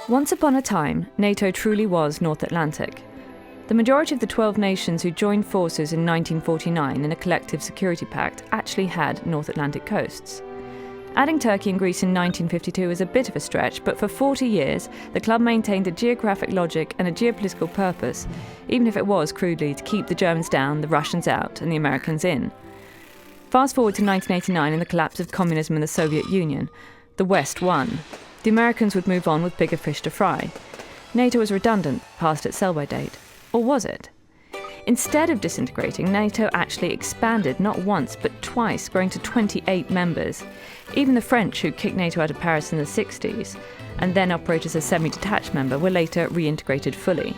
Once upon a time, NATO truly was North Atlantic. The majority of the 12 nations who joined forces in 1949 in a collective security pact actually had North Atlantic coasts. Adding Turkey and Greece in 1952 is a bit of a stretch, but for 40 years, the club maintained a geographic logic and a geopolitical purpose, even if it was crudely to keep the Germans down, the Russians out, and the Americans in. Fast forward to 1989 and the collapse of communism in the Soviet Union. The West won. The Americans would move on with bigger fish to fry. NATO was redundant, past its sell-by date. Or was it? Instead of disintegrating, NATO actually expanded not once but twice, growing to 28 members. Even the French, who kicked NATO out of Paris in the 60s, and then operated as a semi-detached member, were later reintegrated fully.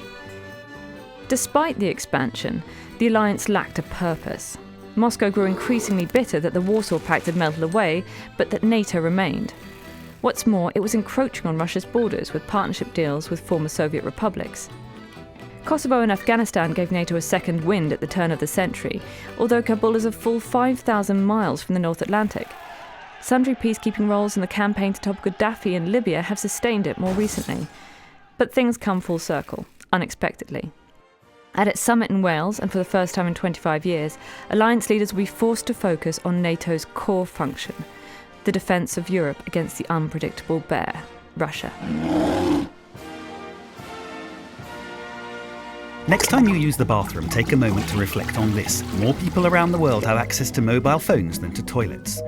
Despite the expansion, the alliance lacked a purpose. Moscow grew increasingly bitter that the Warsaw Pact had melted away, but that NATO remained. What's more, it was encroaching on Russia's borders with partnership deals with former Soviet republics. Kosovo and Afghanistan gave NATO a second wind at the turn of the century, although Kabul is a full 5,000 miles from the North Atlantic. Sundry peacekeeping roles in the campaign to topple Gaddafi in Libya have sustained it more recently. But things come full circle, unexpectedly. At its summit in Wales, and for the first time in 25 years, alliance leaders will be forced to focus on NATO's core function, the defence of Europe against the unpredictable bear, Russia. Next time you use the bathroom, take a moment to reflect on this. More people around the world have access to mobile phones than to toilets.